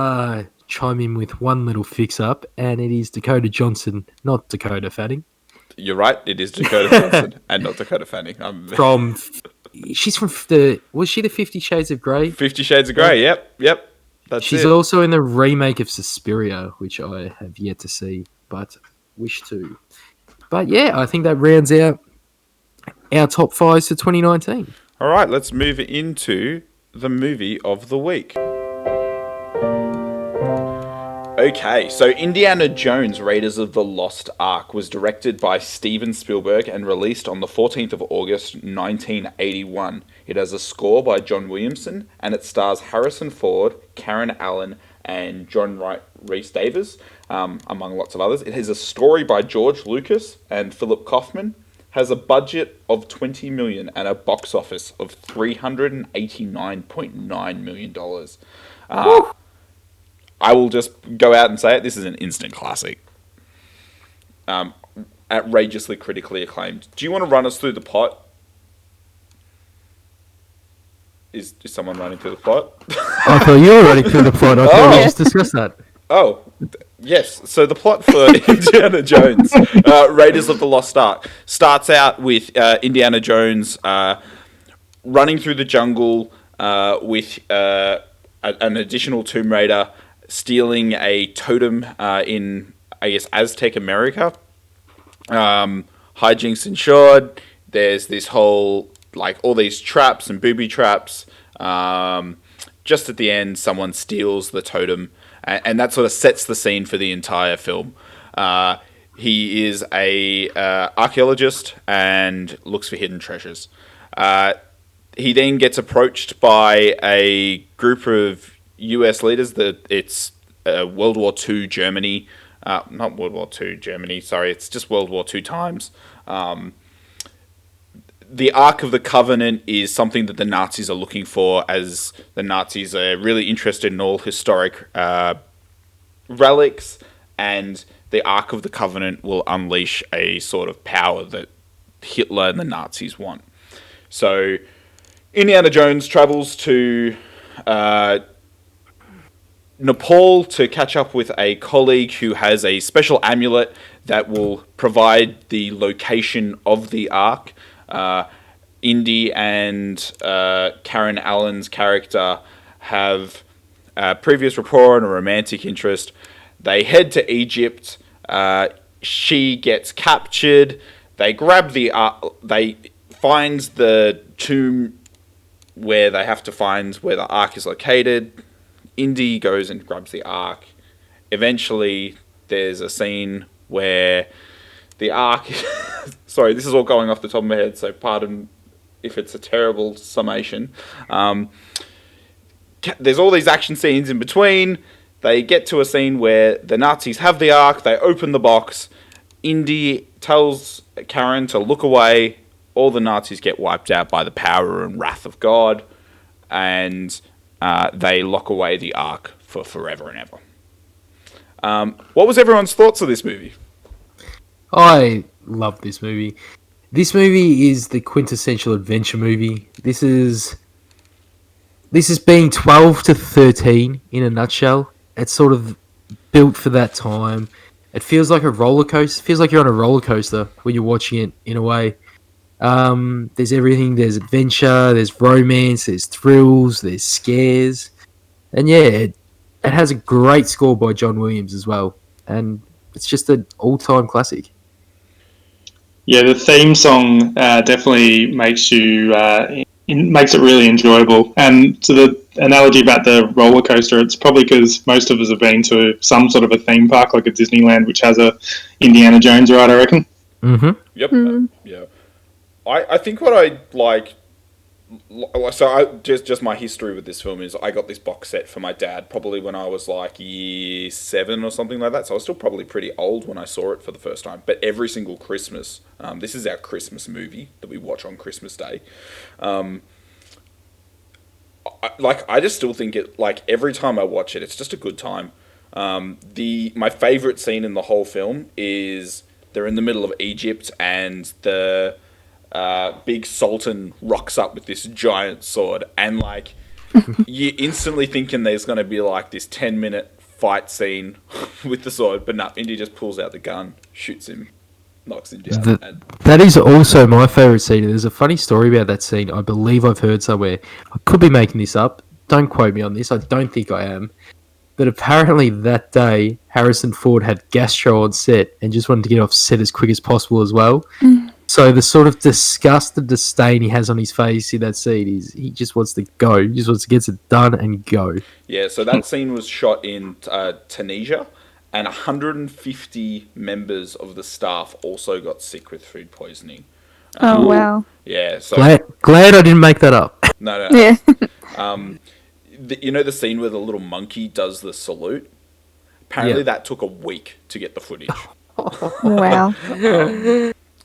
chime in with one little fix-up, and it is Dakota Johnson, not Dakota Fanning. You're right, it is Dakota Johnson and not Dakota Fanning. She's from was she the 50 Shades of Grey? 50 Shades of Grey, yep. She's also in the remake of Suspiria, which I have yet to see, but wish to. But yeah, I think that rounds out our top fives for 2019. All right, let's move into the movie of the week. Okay, so Indiana Jones Raiders of the Lost Ark was directed by Steven Spielberg and released on the 14th of August 1981. It has a score by John Williamson, and it stars Harrison Ford, Karen Allen, and John Rhys-Davies, among lots of others. It has a story by George Lucas and Philip Kaufman, has a budget of $20 million and a box office of $389.9 million. I will just go out and say it. This is an instant classic. Outrageously critically acclaimed. Do you want to run us through the plot? Is someone running through the plot? I thought you were running through the plot. I thought we just discussed that. Oh, yes. So the plot for Indiana Jones, Raiders of the Lost Ark, starts out with Indiana Jones running through the jungle with an additional Tomb Raider, stealing a totem in, I guess, Aztec America. Hijinks ensured. There's this whole, all these traps and booby traps. Just at the end, someone steals the totem, and that sort of sets the scene for the entire film. He is a archaeologist and looks for hidden treasures. He then gets approached by a group of US leaders. It's World War II Germany. Not World War II Germany, sorry. It's just World War II times. The Ark of the Covenant is something that the Nazis are looking for, as the Nazis are really interested in all historic relics, and the Ark of the Covenant will unleash a sort of power that Hitler and the Nazis want. So Indiana Jones travels to Nepal to catch up with a colleague who has a special amulet that will provide the location of the Ark. Indy and Karen Allen's character have a previous rapport and a romantic interest. They head to Egypt. She gets captured. They grab they find the tomb where they have to find where the Ark is located. Indy goes and grabs the Ark. Eventually, there's a scene where the Ark... Sorry, this is all going off the top of my head, so pardon if it's a terrible summation. There's all these action scenes in between. They get to a scene where the Nazis have the Ark. They open the box. Indy tells Karen to look away. All the Nazis get wiped out by the power and wrath of God. And they lock away the Ark for forever and ever. What was everyone's thoughts of this movie? I love this movie. This movie is the quintessential adventure movie. This is being 12 to 13 in a nutshell. It's sort of built for that time. It feels like a roller coaster. It feels like you're on a roller coaster when you're watching it, in a way. There's everything. There's adventure, there's romance, there's thrills, there's scares. And yeah, it has a great score by John Williams as well. And it's just an all-time classic. Yeah, the theme song definitely makes makes it really enjoyable. And to the analogy about the roller coaster, it's probably because most of us have been to some sort of a theme park, like a Disneyland, which has a Indiana Jones ride, I reckon. Mm-hmm. Yep. Yeah. I think what I like... So just my history with this film is I got this box set for my dad probably when I was like year 7 or something like that. So I was still probably pretty old when I saw it for the first time. But every single Christmas, this is our Christmas movie that we watch on Christmas Day. I just still think it, like, every time I watch it, it's just a good time. My favourite scene in the whole film is they're in the middle of Egypt and the big sultan rocks up with this giant sword, and like you're instantly thinking there's going to be like this 10-minute fight scene with the sword, but no, Indy just pulls out the gun, shoots him, knocks him down. That is also my favourite scene. There's a funny story about that scene. I believe I've heard somewhere. I could be making this up. Don't quote me on this. I don't think I am. But apparently that day, Harrison Ford had gastro on set and just wanted to get off set as quick as possible as well. So the sort of disgust and disdain he has on his face in that scene is he just wants to go. He just wants to get it done and go. Yeah, so that scene was shot in Tunisia, and 150 members of the staff also got sick with food poisoning. Oh, wow. Yeah, so... Glad I didn't make that up. No. Yeah. You know the scene where the little monkey does the salute? Apparently that took a week to get the footage. Wow.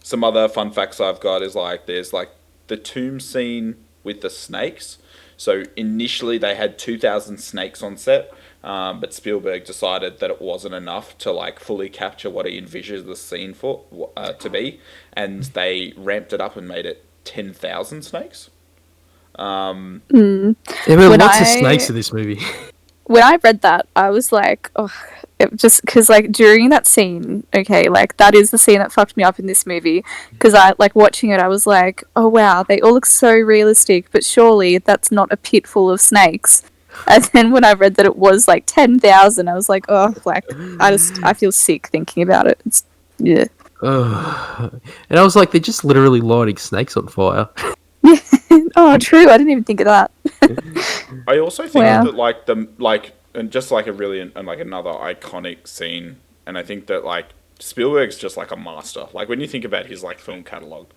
Some other fun facts I've got is like there's like the tomb scene with the snakes. So initially they had 2,000 snakes on set, but Spielberg decided that it wasn't enough to like fully capture what he envisioned the scene for to be, and they ramped it up and made it 10,000 snakes. There were lots of snakes in this movie. When I read that, I was like, oh, it just because like during that scene, okay, like that is the scene that fucked me up in this movie, because I like watching it, I was like, oh wow, they all look so realistic, but surely that's not a pit full of snakes. And then when I read that it was like 10,000, I was like, oh, like I feel sick thinking about it. It's yeah. And I was like, they're just literally lighting snakes on fire. Oh, true. I didn't even think of that. I also think that and just like a really and like another iconic scene, and I think that like Spielberg's just like a master. Like when you think about his like film catalog,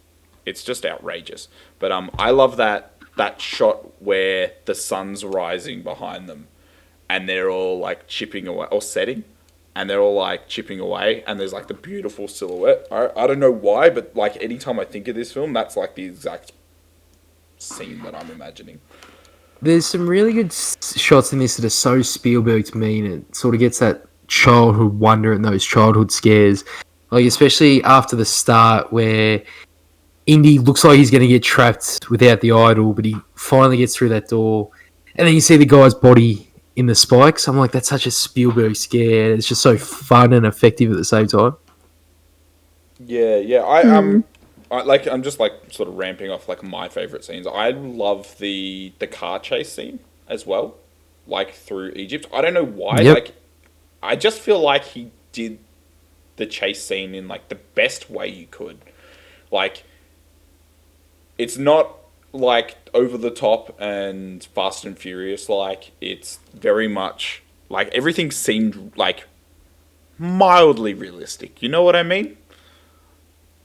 it's just outrageous. But I love that shot where the sun's rising behind them, and they're all like chipping away or setting, and they're all like chipping away, and there's like the beautiful silhouette. I don't know why, but like anytime I think of this film, that's like the exact scene that I'm imagining. There's some really good shots in this that are so Spielberg to me, and it sort of gets that childhood wonder and those childhood scares. Like especially after the start where Indy looks like he's going to get trapped without the idol, but he finally gets through that door, and then you see the guy's body in the spikes. I'm like, that's such a Spielberg scare. It's just so fun and effective at the same time. Yeah. I'm just like sort of ramping off like my favorite scenes. I love the car chase scene as well. like through Egypt. I don't know why. Yep. Like, I just feel like he did the chase scene in like the best way you could. Like, it's not like over the top and Fast and Furious. Like, it's very much like everything seemed like mildly realistic. You know what I mean?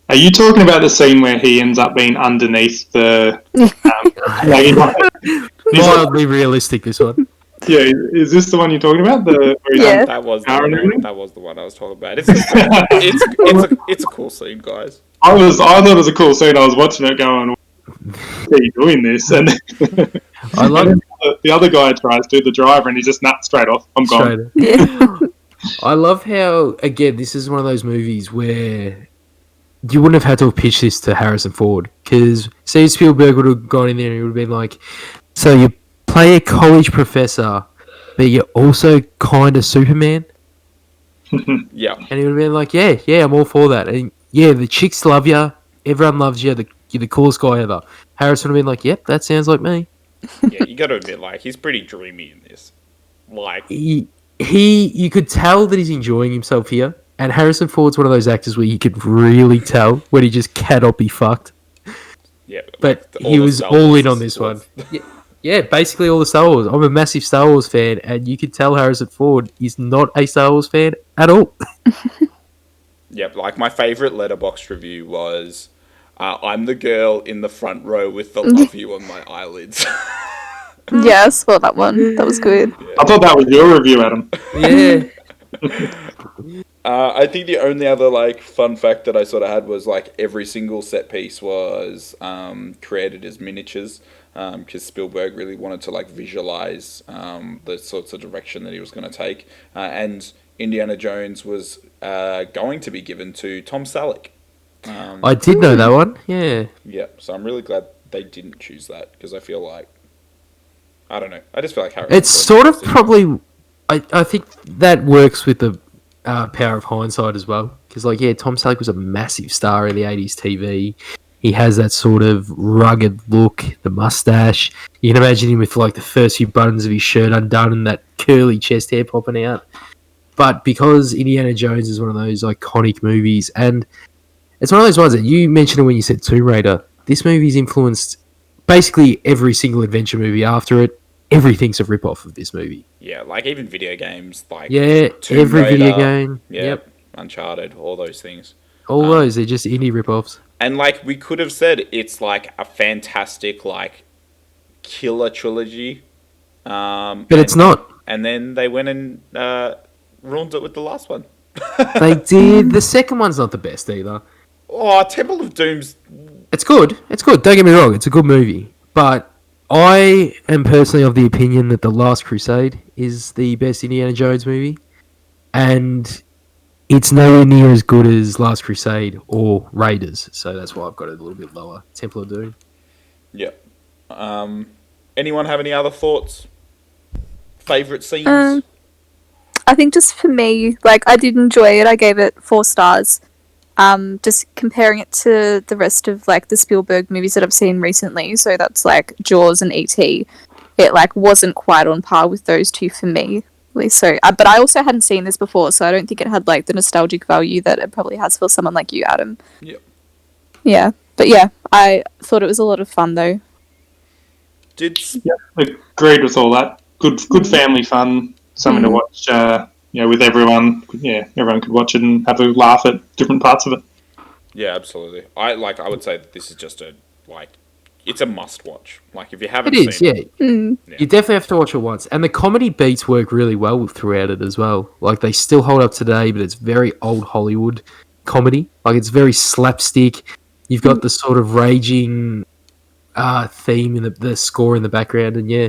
Are you talking about the scene where he ends up being underneath the? Like, Mildly realistic, this one. yeah, is this the one you're talking about? Where he's Yeah. That was Car and everything? that was the one I was talking about. It's just, it's a cool scene, guys. I thought it was a cool scene. I was watching it going, "Why are you doing this?" And I love and then the other guy tries to, the driver, and he just nuts straight off. I'm gone. Yeah. I love how, again, this is one of those movies where you wouldn't have had to have pitched this to Harrison Ford. Because, say Spielberg would have gone in there and he would have been like, so you play a college professor, but you're also kind of Superman? Yeah. And he would have been like, yeah, I'm all for that. And yeah, the chicks love you. Everyone loves you. You're the coolest guy ever. Harrison would have been like, yep, that sounds like me. Yeah, you got to admit, like, he's pretty dreamy in this. Like, You could tell that he's enjoying himself here. And Harrison Ford's one of those actors where you could really tell when he just cannot be fucked. yeah. But like, he the was Star all Wars in on this one. Yeah, basically all the Star Wars. I'm a massive Star Wars fan, and you could tell Harrison Ford is not a Star Wars fan at all. Yep, like my favorite Letterboxd review was, I'm the girl in the front row with the love you on my eyelids. Yeah, I saw that one. That was good. I thought that was your review, Adam. Yeah. I think the only other like fun fact that I sort of had was like every single set piece was created as miniatures because Spielberg really wanted to like visualize the sorts of direction that he was going to take, and Indiana Jones was going to be given to Tom Selleck. I did know that one. Yeah. Yeah, so I'm really glad they didn't choose that because I feel like, I don't know, I just feel like Harrison It's Ford sort of was in- probably... I think that works with the power of hindsight as well. Because, like, yeah, Tom Selleck was a massive star in the 80s TV. He has that sort of rugged look, the mustache. You can imagine him with, like, the first few buttons of his shirt undone and that curly chest hair popping out. But because Indiana Jones is one of those iconic movies, and it's one of those ones that you mentioned when you said Tomb Raider, this movie's influenced basically every single adventure movie after it. Everything's a rip-off of this movie. Yeah, like even video games, like Yeah, Tomb every Raider, video game. yeah, Yep. Uncharted, all those things. All those, they're just indie rip-offs. And like we could have said, it's like a fantastic like killer trilogy, But it's not. And then they went and ruined it with the last one. They did. The second one's not the best either. Oh, Temple of Doom's. It's good. It's good. Don't get me wrong. It's a good movie. But I am personally of the opinion that The Last Crusade is the best Indiana Jones movie. And it's nowhere near as good as Last Crusade or Raiders. So that's why I've got it a little bit lower. Temple of Doom. Yeah. Anyone have any other thoughts? Favorite scenes? I think just for me, like, I did enjoy it. I gave it 4 stars. Just comparing it to the rest of like the Spielberg movies that I've seen recently, so that's like Jaws and E.T. It like wasn't quite on par with those two for me. So, but I also hadn't seen this before, so I don't think it had like the nostalgic value that it probably has for someone like you, Adam. Yep. Yeah, but yeah, I thought it was a lot of fun though. Yeah, agreed with all that. Good family fun. Something to watch. With everyone. Yeah, everyone could watch it and have a laugh at different parts of it. Yeah, absolutely. I would say that this is just it's a must watch. Like if you haven't It is, seen yeah. it, You definitely have to watch it once. And the comedy beats work really well throughout it as well. Like, they still hold up today, but it's very old Hollywood comedy. Like, it's very slapstick. You've got the sort of raging theme in the score in the background. And yeah,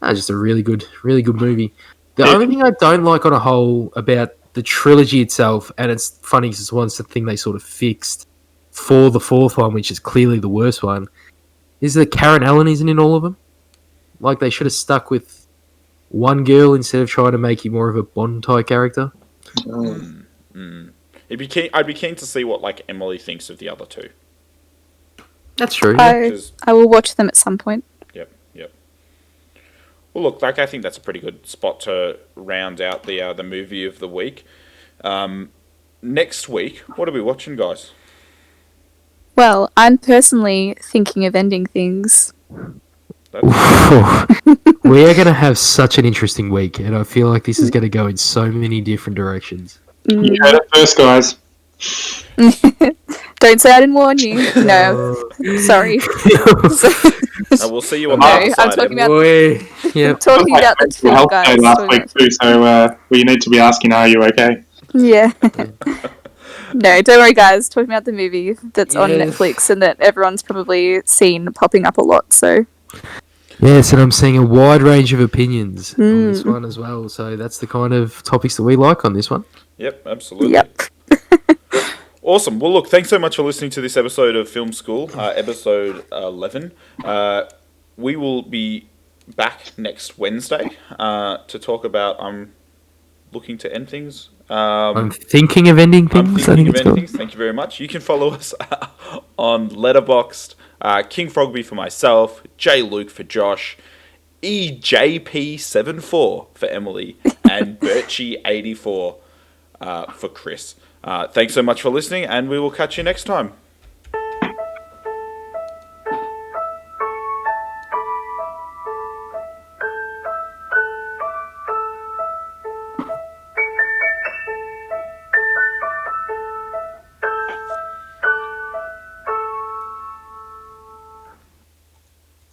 just a really good movie. The only thing I don't like on a whole about the trilogy itself, and it's funny because it's one thing they sort of fixed for the fourth one, which is clearly the worst one, is that Karen Allen isn't in all of them. Like, they should have stuck with one girl instead of trying to make you more of a Bond-type character. I'd be keen to see what like Emily thinks of the other two. That's true. I will watch them at some point. Yep. Well, look, like I think that's a pretty good spot to round out the movie of the week. Next week, what are we watching, guys? Well, I'm personally thinking of ending things. We are going to have such an interesting week, and I feel like this is going to go in so many different directions. You heard it first, guys. Don't say I didn't warn you. No, sorry. We'll see you on No, the other I'm side. talking about Yep. talking about the two Health guys. day last week too, so we need to be asking, are you okay? Yeah. No, don't worry, guys. Talking about the movie that's on Yes. Netflix and that everyone's probably seen popping up a lot. So Yes, and I'm seeing a wide range of opinions on this one as well. So that's the kind of topics that we like on this one. Yep, absolutely. Yep. Awesome. Well, look, thanks so much for listening to this episode of Film School, episode 11. We will be back next Wednesday to talk about looking to end things. I'm thinking of ending I'm things. thinking of ending things. Thank you very much. You can follow us on Letterboxd, King Frogby for myself, J Luke for Josh, EJP74 for Emily, and Birchie84 for Kris. Thanks so much for listening, and we will catch you next time.